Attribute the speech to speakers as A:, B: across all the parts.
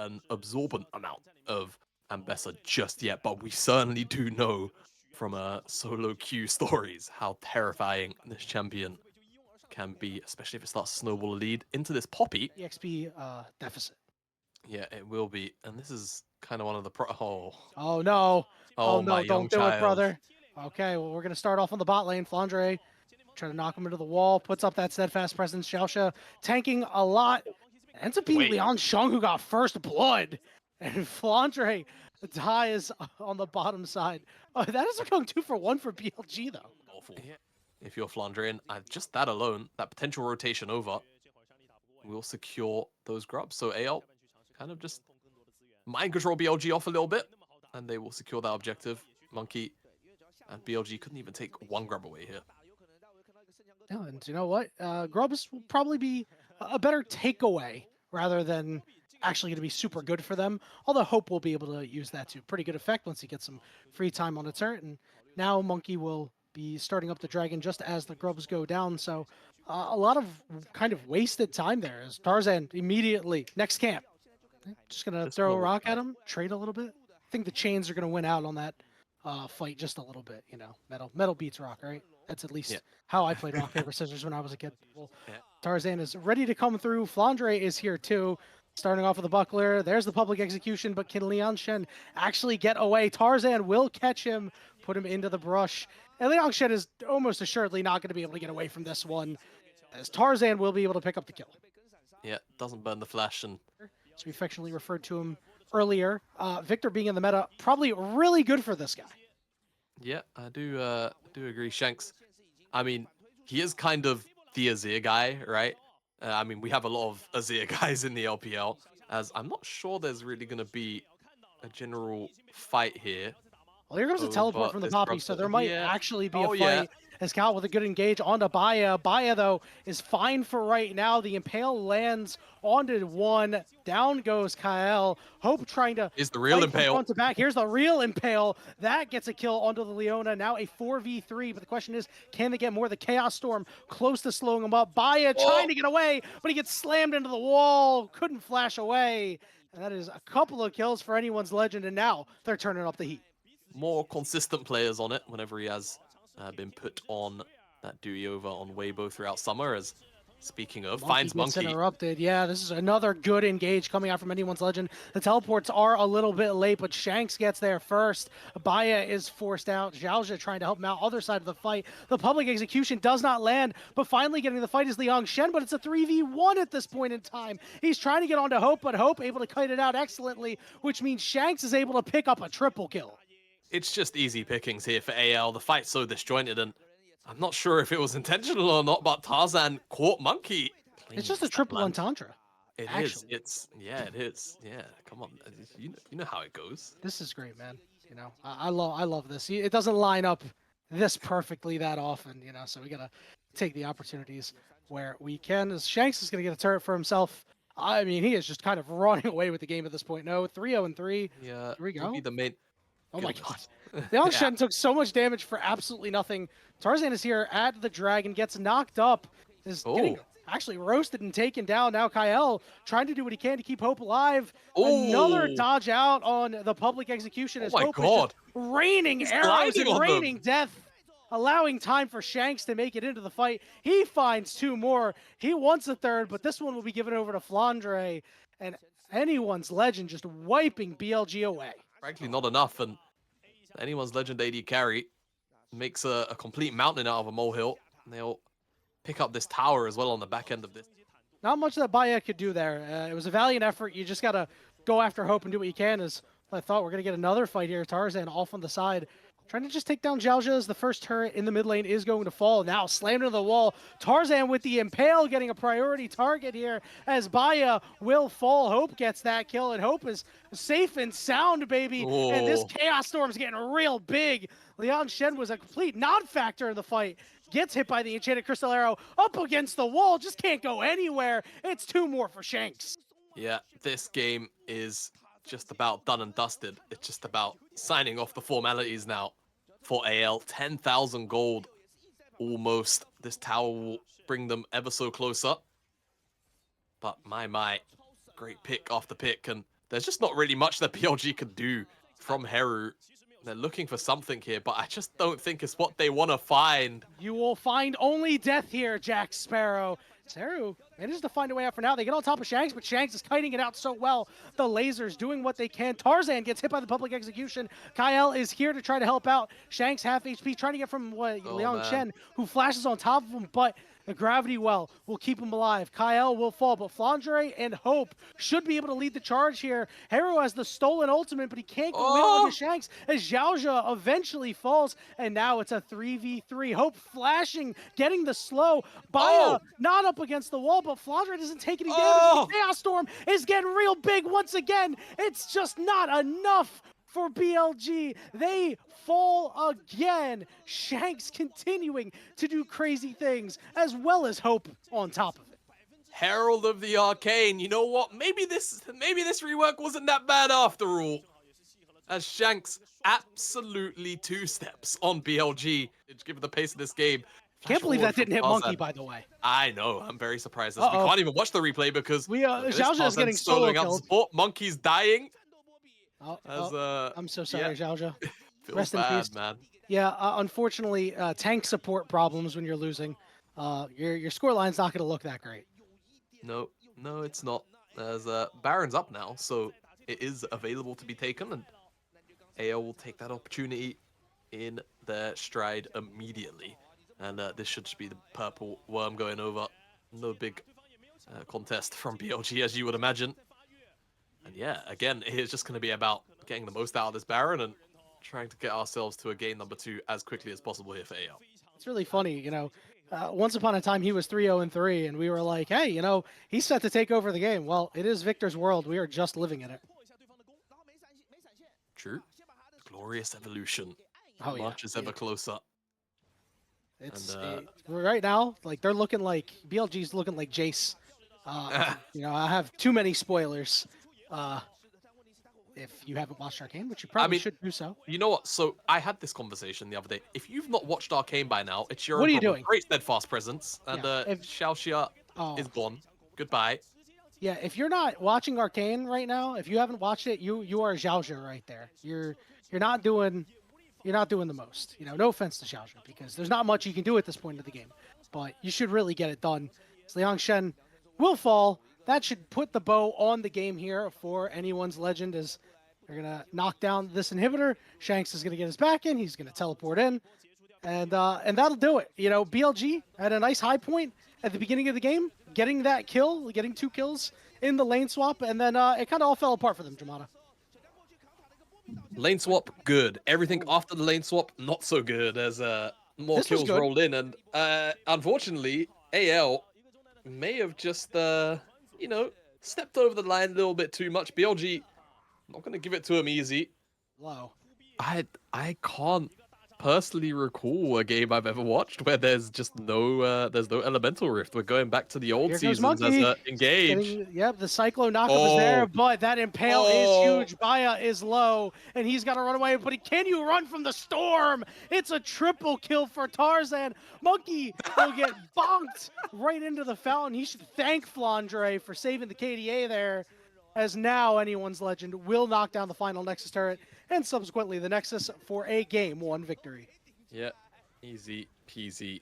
A: an absorbent amount of Ambessa just yet, but we certainly do know from solo queue stories how terrifying this champion can be, especially if it starts to snowball a lead into this Poppy.
B: EXP deficit.
A: Yeah, it will be. And this is kind of one of the
B: Oh no. Oh
A: my
B: no,
A: young
B: don't do it,
A: child.
B: brother. Okay, well, we're going to start off on the bot lane. Flandre trying to knock him into the wall, puts up that steadfast presence. Xiaosha tanking a lot. Ends up being
A: Wait.
B: Liang Sheng who got first blood. And Flandre dies on the bottom side. Oh, that is going 2-for-1 for BLG, though.
A: Awful. Yeah. If you're Flandrian, just that alone, that potential rotation over, will secure those grubs. So AL kind of just mind control BLG off a little bit, and they will secure that objective. Monkey and BLG couldn't even take one grub away here.
B: Yeah, and you know what? Grubs will probably be a better takeaway rather than actually going to be super good for them. Although Hope will be able to use that to pretty good effect once he gets some free time on a turret. And now Monkey will be starting up the dragon just as the grubs go down. So a lot of kind of wasted time there as Tarzan immediately, next camp, just going to throw a rock at him, trade a little bit. I think the chains are going to win out on that fight just a little bit, you know. Metal beats rock, right? That's at least how I played rock, paper, scissors when I was a kid. Well, Tarzan is ready to come through. Flandre is here too. Starting off with the buckler. There's the public execution, but can Liang Shen actually get away? Tarzan will catch him, put him into the brush. And Liang Shen is almost assuredly not going to be able to get away from this one, as Tarzan will be able to pick up the kill.
A: Yeah, doesn't burn the flash. And
B: as we affectionately referred to him earlier, Victor being in the meta, probably really good for this guy.
A: Yeah, I do agree. Shanks, I mean, he is kind of the Azir guy, right? I mean, we have a lot of Azir guys in the LPL, as I'm not sure there's really going to be a general fight here.
B: Well, here comes a teleport from the Poppy, so there might actually be a fight. As Cal with a good engage onto Baya. Baya, though, is fine for right now. The Impale lands onto one. Down goes Kyle. Hope trying to
A: is the real
B: fight from
A: Impale
B: front to back. Here's the real Impale. That gets a kill onto the Leona. Now a 4v3, but the question is, can they get more? The Chaos Storm close to slowing him up. Baya trying to get away, but he gets slammed into the wall. Couldn't flash away. And that is a couple of kills for anyone's legend, and now they're turning up the heat.
A: More consistent players on it whenever he has been put on that duty over on Weibo throughout summer. As speaking of, finds Monkey.
B: Interrupted. Yeah, this is another good engage coming out from anyone's legend. The teleports are a little bit late, but Shanks gets there first. Baya is forced out. Xiaozha trying to help him out. Other side of the fight. The public execution does not land, but finally getting the fight is Liang Shen, but it's a 3v1 at this point in time. He's trying to get onto Hope, but Hope able to kite it out excellently, which means Shanks is able to pick up a triple kill.
A: It's just easy pickings here for AL. The fight's so disjointed, and I'm not sure if it was intentional or not, but Tarzan caught Monkey.
B: It's just a triple entendre.
A: It is. It is. Yeah, come on. You know how it goes.
B: This is great, man. You know, I love this. It doesn't line up this perfectly that often, you know, so we got to take the opportunities where we can. As Shanks is going to get a turret for himself. I mean, he is just kind of running away with the game at this point. No, 3-0-3.
A: Yeah,
B: here we go.
A: Be the main...
B: Oh my god. Liang Shen took so much damage for absolutely nothing. Tarzan is here at the dragon, gets knocked up, is getting actually roasted and taken down. Now Kyle trying to do what he can to keep Hope alive. Another dodge out on the public execution as Hope is just raining arrows and raining death, allowing time for Shanks to make it into the fight. He finds two more. He wants a third, but this one will be given over to Flandre, and anyone's legend just wiping BLG away.
A: Frankly, not enough, and anyone's legend AD carry makes a complete mountain out of a molehill, and they'll pick up this tower as well on the back end of this.
B: Not much that Baya could do there. It was a valiant effort. You just got to go after Hope and do what you can. As I thought, we're going to get another fight here. Tarzan off on the side, trying to just take down Xiaozha as the first turret in the mid lane is going to fall. Now slammed into the wall. Tarzan with the Impale getting a priority target here as Baya will fall. Hope gets that kill, and Hope is safe and sound, baby. And this Chaos Storm's getting real big. Liang Shen was a complete non-factor in the fight. Gets hit by the Enchanted Crystal Arrow up against the wall. Just can't go anywhere. It's two more for Shanks.
A: Yeah, this game is just about done and dusted. It's just about signing off the formalities now for AL. 10,000 gold almost. This tower will bring them ever so close up. But my, great pick after pick, and there's just not really much that BLG can do from Heru. They're looking for something here, but I just don't think it's what they want to find.
B: You will find only death here, Jack Sparrow. Heru manages to find a way out for now. They get on top of Shanks, but Shanks is kiting it out so well. The lasers doing what they can. Tarzan gets hit by the public execution. Kyle is here to try to help out. Shanks half HP, trying to get from Liang Chen, who flashes on top of him, but the gravity well will keep him alive. Kyle will fall, but Flandre and Hope should be able to lead the charge here. Heru has the stolen ultimate, but he can't go in on the Shanks as Zhaozha eventually falls, and now it's a 3v3. Hope flashing, getting the slow. Baya not up against the wall, but Flandre doesn't take any damage. Chaos Storm is getting real big once again. It's just not enough for BLG. They fall again. Shanks continuing to do crazy things, as well as Hope on top of it.
A: Herald of the Arcane. You know what? Maybe this rework wasn't that bad after all. As Shanks absolutely two steps on BLG. Given the pace of this game.
B: Can't believe that didn't hit Monkey, by the way.
A: I know. I'm very surprised. We can't even watch the replay because
B: Zhaozha is getting solo killed.
A: Monkey's dying.
B: I'm so sorry, Zhaozha.
A: Feels bad, man.
B: Yeah, unfortunately, tank support problems when you're losing. Your scoreline's not going to look that great.
A: No, it's not. As Baron's up now, so it is available to be taken, and AO will take that opportunity in their stride immediately. And this should just be the purple worm going over. No big contest from BLG, as you would imagine. And yeah, again, it's just going to be about getting the most out of this Baron and trying to get ourselves to a game number 2 as quickly as possible here for AO.
B: It's really funny, once upon a time he was 3-0-3, and we were like, hey, he's set to take over the game. Well, it is Victor's world. We are just living in it.
A: True. Glorious evolution. Much is ever closer.
B: It's right now, they're looking like BLG's looking like Jace. I have too many spoilers. If you haven't watched Arcane, which you probably should do so.
A: You know what? So I had this conversation the other day. If you've not watched Arcane by now, it's your
B: own problem. Doing?
A: Great steadfast presence, and Xiaoxia is gone. Goodbye.
B: Yeah, if you're not watching Arcane right now, if you haven't watched it, you are Zhaozha right there. You're not doing the most. No offense to Zhaozha, because there's not much you can do at this point of the game, but you should really get it done. So Liang Chen will fall. That should put the bow on the game here for anyone's legend, as they're going to knock down this inhibitor. Shanks is going to get his back in. He's going to teleport in. And that'll do it. BLG had a nice high point at the beginning of the game, getting that kill, getting 2 kills in the lane swap, and then it kind of all fell apart for them, Dramata.
A: Lane swap, good. Everything after the lane swap, not so good, as more kills rolled in. And unfortunately, AL may have just... stepped over the line a little bit too much. BLG, not going to give it to him easy.
B: Wow.
A: I can't personally recall a game I've ever watched where there's just no elemental rift. We're going back to the old seasons as Engage.
B: The Cyclone knockup is there, but that Impale is huge. Baya is low, and he's got to run away, but can you run from the storm? It's a triple kill for Tarzan. Monkey will get bonked right into the fountain. He should thank Flandre for saving the KDA there, as now anyone's legend will knock down the final Nexus turret, and subsequently the Nexus for a Game 1 victory.
A: Yeah, easy peasy.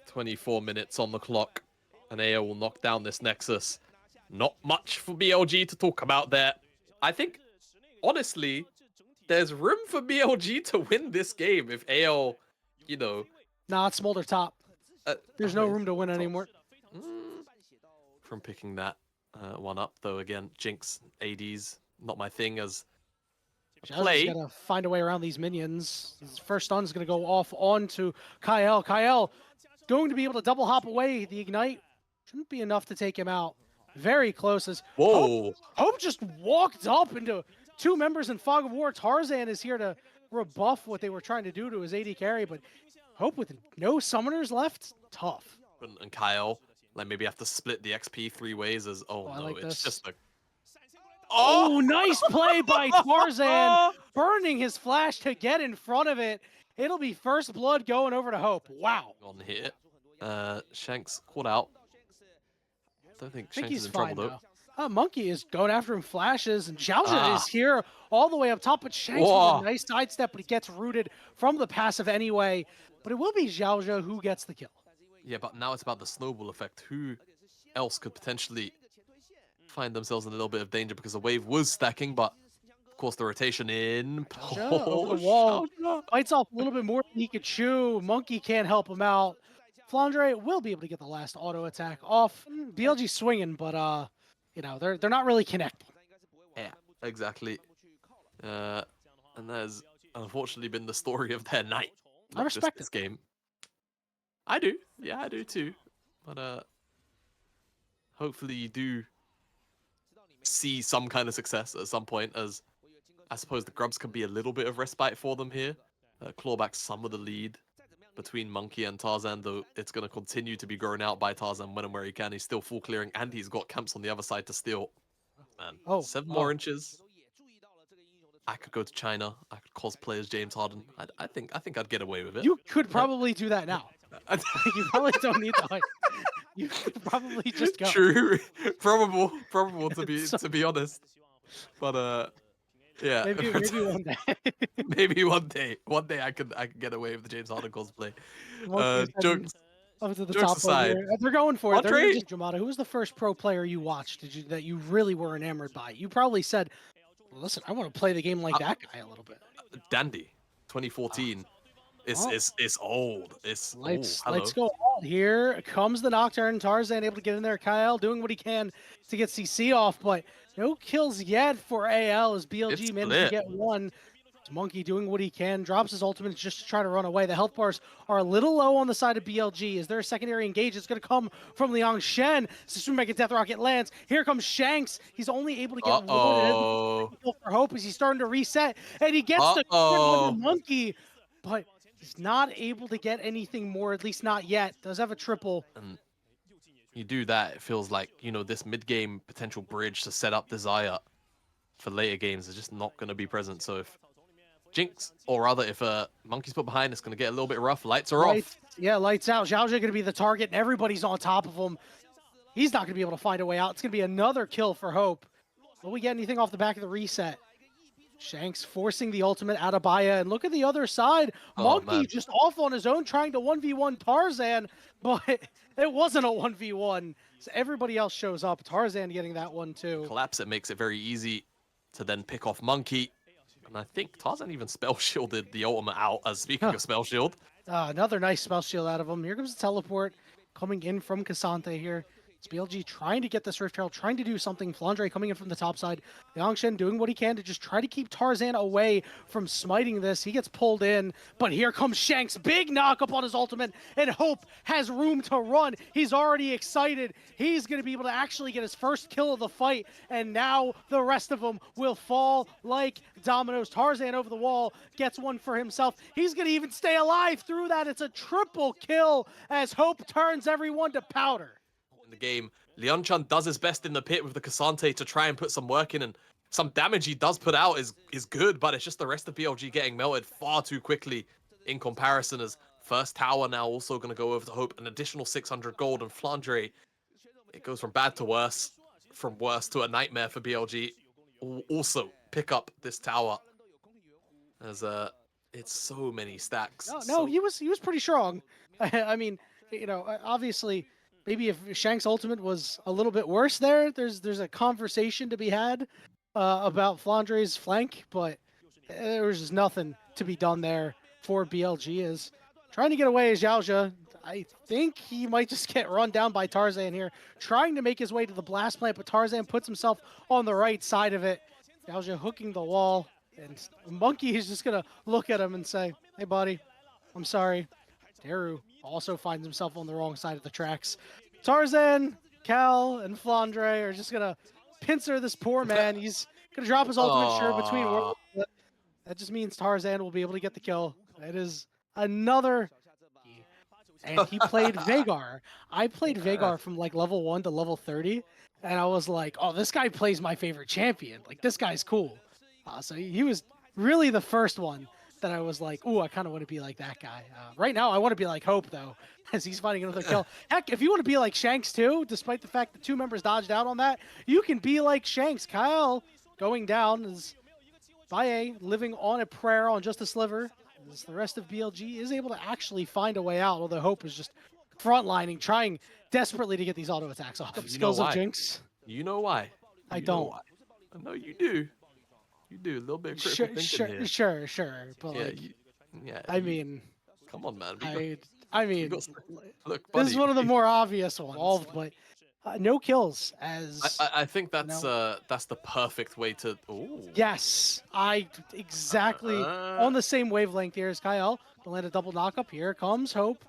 A: 24 minutes on the clock, and AO will knock down this Nexus. Not much for BLG to talk about there. I think, honestly, there's room for BLG to win this game if AO,
B: Nah, it's Smolder top. There's no room to win anymore.
A: From picking that one up, though, again, Jinx, ADs, not my thing as play.
B: Got to find a way around these minions. His first stun is going to go off onto Kyle. Kyle going to be able to double hop away. The Ignite shouldn't be enough to take him out. Very close as Hope just walked up into 2 members in Fog of War. Tarzan is here to rebuff what they were trying to do to his AD carry, but Hope with no summoners left, tough.
A: And Kyle, maybe have to split the XP 3 ways as, it's just a...
B: Oh, nice play by Tarzan, burning his flash to get in front of it. It'll be first blood going over to Hope. Wow.
A: On here. Shanks caught out. Don't think Shanks is in trouble, though.
B: Monkey is going after him, flashes, and Xiaozha is here all the way up top, but Shanks with a nice sidestep, but he gets rooted from the passive anyway. But it will be Xiaozha who gets the kill.
A: Yeah, but now it's about the snowball effect. Who else could potentially find themselves in a little bit of danger because the wave was stacking, but of course the rotation in.
B: Xiaozha over the wall, bites off a little bit more than he could chew. Monkey can't help him out. Flandre will be able to get the last auto attack off. BLG swinging, but you know, they're not really connecting.
A: Yeah, exactly. And that's unfortunately been the story of their night.
B: I respect
A: this game. I do. Yeah, I do too. But hopefully you do see some kind of success at some point, as I suppose the Grubs can be a little bit of respite for them here. Claw back some of the lead between Monkey and Tarzan, though it's going to continue to be grown out by Tarzan when and where he can. He's still full clearing, and he's got camps on the other side to steal. Man, 7 more inches. I could go to China. I could cosplay as James Harden. I think I'd get away with it.
B: You could probably do that now. You probably don't need the hype. You could probably just go.
A: True, probable to be honest. But yeah,
B: maybe one day.
A: maybe one day I could get away with the James Harden cosplay. Jokes.
B: Up to the
A: jokes
B: top
A: aside,
B: they're going for it.
A: Andre?
B: Dramata, who was the first pro player you watched that you really were enamored by? You probably said, listen, I want to play the game like that guy a little bit.
A: Dandy, 2014. It's old.
B: Let's go on. Here comes the Nocturne. Tarzan able to get in there. Kyle doing what he can to get CC off, but no kills yet for AL as BLG managed to get one. Monkey doing what he can, drops his ultimate just to try to run away. The health bars are a little low on the side of BLG. Is there a secondary engage? It's going to come from Liang Shen. Susume Death Rocket lands. Here comes Shanks. He's only able to get one for Hope as he's starting to reset, and he gets the Monkey, but he's not able to get anything more, at least not yet. Does have a triple.
A: And you do that, it feels like, you know, this mid-game potential bridge to set up Desire for later games is just not going to be present. So if Jinx, or rather if Monkey's put behind, it's going to get a little bit rough. Lights are off.
B: Yeah, lights out. Xiaozha going to be the target, and everybody's on top of him. He's not going to be able to find a way out. It's going to be another kill for Hope. Will we get anything off the back of the reset? Shanks forcing the ultimate out of Baya, and look at the other side. Monkey just off on his own, trying to 1v1 Tarzan, but it wasn't a 1v1. So everybody else shows up. Tarzan getting that one too.
A: Collapse it makes it very easy to then pick off Monkey. And I think Tarzan even spell shielded the ultimate out, as speaking of spell shield.
B: Another nice spell shield out of him. Here comes the teleport coming in from Cassante here. It's BLG trying to get this Rift Herald, trying to do something. Flandre coming in from the top side. Yangshen doing what he can to just try to keep Tarzan away from smiting this. He gets pulled in, but here comes Shanks. Big knock up on his ultimate, and Hope has room to run. He's already excited. He's going to be able to actually get his first kill of the fight, and now the rest of them will fall like dominoes. Tarzan over the wall gets one for himself. He's going to even stay alive through that. It's a triple kill as Hope turns everyone to powder.
A: In the game, Lianchan does his best in the pit with the Cassante to try and put some work in, and some damage he does put out is good, but it's just the rest of BLG getting melted far too quickly in comparison, as first tower now also going to go over to Hope, an additional 600 gold, and Flandre, it goes from bad to worse, from worse to a nightmare for BLG. Also pick up this tower, as it's so many stacks.
B: No, he was pretty strong. I mean, you know, obviously, maybe if Shanks' ultimate was a little bit worse there's a conversation to be had about Flandre's flank, but there was just nothing to be done there for BLG. Is trying to get away as Xiaozha. I think he might just get run down by Tarzan here, trying to make his way to the blast plant, but Tarzan puts himself on the right side of it. Xiaozha hooking the wall, and Monkey is just going to look at him and say, hey, buddy, I'm sorry. Daru also finds himself on the wrong side of the tracks. Tarzan, Cal, and Flandre are just going to pincer this poor man. He's going to drop his ultimate shirt between worlds. That just means Tarzan will be able to get the kill. It is another... And he played Veigar. I played Veigar from like level 1 to level 30. And I was like, oh, this guy plays my favorite champion. Like, this guy's cool. So he was really the first one that I was like, ooh, I kind of want to be like that guy. Right now, I want to be like Hope, though, as he's finding another kill. Heck, if you want to be like Shanks, too, despite the fact that 2 members dodged out on that, you can be like Shanks. Kyle going down as Baye living on a prayer on just a sliver, as the rest of BLG is able to actually find a way out, although Hope is just frontlining, trying desperately to get these auto attacks off.
A: You
B: Skills
A: know
B: of
A: why?
B: Jinx.
A: You know why?
B: I
A: You know
B: don't.
A: why. I know you do. You do. A little bit of critical thinking here.
B: Sure. But
A: Yeah,
B: like, I
A: you,
B: mean,
A: come on, man.
B: I
A: We
B: mean,
A: got, look,
B: this is
A: buddy.
B: one of the more obvious ones, but no kills as
A: I think that's
B: you know,
A: that's the perfect way to. Ooh.
B: yes, I exactly on the same wavelength here as Kyle. To land a double knockup. Here comes Hope.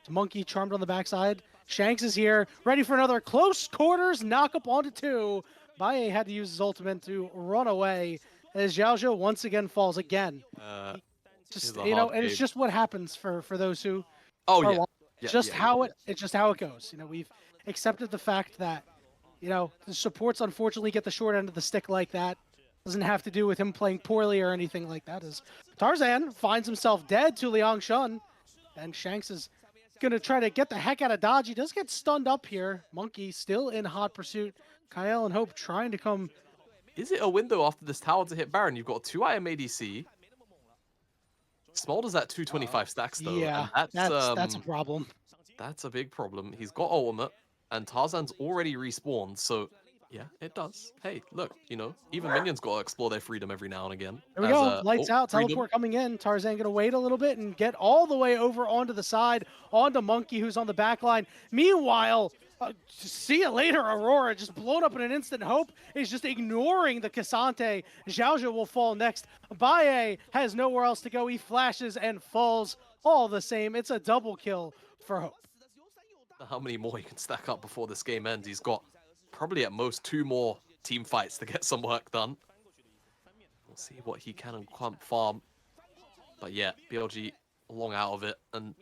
B: Monkey charmed on the backside. Shanks is here, ready for another close quarters knockup onto 2. Baye had to use his ultimate to run away as Xiaozhou once again falls again. Just and it's just what happens for those who
A: Oh
B: are
A: yeah.
B: it's just how it goes. We've accepted the fact that the supports unfortunately get the short end of the stick like that. Doesn't have to do with him playing poorly or anything like that. As Tarzan finds himself dead to Liang Shun, and Shanks is gonna try to get the heck out of dodge. He does get stunned up here. Monkey still in hot pursuit. Kyle and Hope trying to come.
A: Is it a window after this tower to hit Baron? You've got a 2-item ADC. Small does that 225 stacks though.
B: Yeah,
A: and
B: that's a problem.
A: That's a big problem. He's got ultimate, and Tarzan's already respawned, so yeah, it does. Hey, look, even minions gotta explore their freedom every now and again.
B: There we go.
A: Oh,
B: Lights out.
A: freedom.
B: Teleport coming in. Tarzan going to wait a little bit and get all the way over onto the side, onto Monkey, who's on the back line. Meanwhile, see you later, Aurora, just blown up in an instant. Hope is just ignoring the Cassante. Xiaozhou will fall next. Baye has nowhere else to go. He flashes and falls all the same. It's a double kill for Hope.
A: How many more he can stack up before this game ends? He's got probably at most 2 more team fights to get some work done. We'll see what he can and can't farm. But yeah, BLG long out of it. And,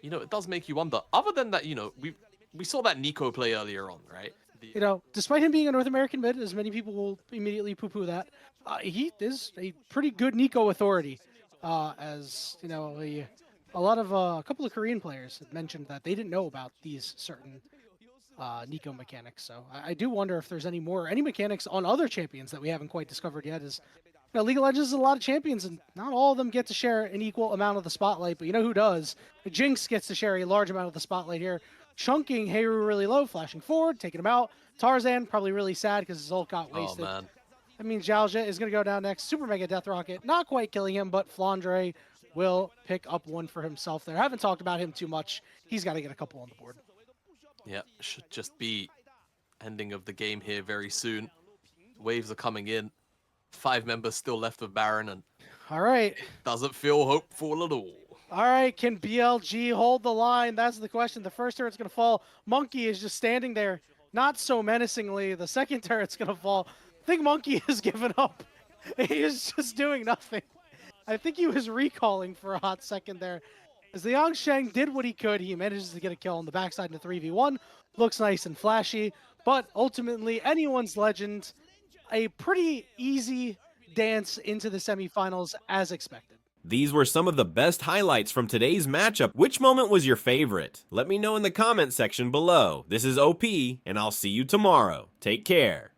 A: it does make you wonder. Other than that, we saw that Nico play earlier on, right?
B: Despite him being a North American mid, as many people will immediately poo-poo that, he is a pretty good Nico authority. A couple of Korean players had mentioned that they didn't know about these certain Nico mechanics. So I do wonder if there's any mechanics on other champions that we haven't quite discovered yet. League of Legends is a lot of champions, and not all of them get to share an equal amount of the spotlight. But you know who does? Jinx gets to share a large amount of the spotlight here. Chunking Heiru really low, flashing forward, taking him out. Tarzan probably really sad because his ult got wasted.
A: Oh, man.
B: That means Xiaozhou is going to go down next. Super Mega Death Rocket, not quite killing him, but Flandre will pick up one for himself there. Haven't talked about him too much. He's got to get a couple on the board.
A: Yeah, should just be ending of the game here very soon. Waves are coming in. 5 members still left of Baron, and
B: all right,
A: doesn't feel hopeful at all.
B: All right, can BLG hold the line? That's the question. The first turret's going to fall. Monkey is just standing there, not so menacingly. The second turret's going to fall. I think Monkey has given up. He is just doing nothing. I think he was recalling for a hot second there. As Liang Sheng did what he could, he manages to get a kill on the backside in a 3v1. Looks nice and flashy, but ultimately, anyone's legend. A pretty easy dance into the semifinals as expected.
C: These were some of the best highlights from today's matchup. Which moment was your favorite? Let me know in the comment section below. This is OP, and I'll see you tomorrow. Take care.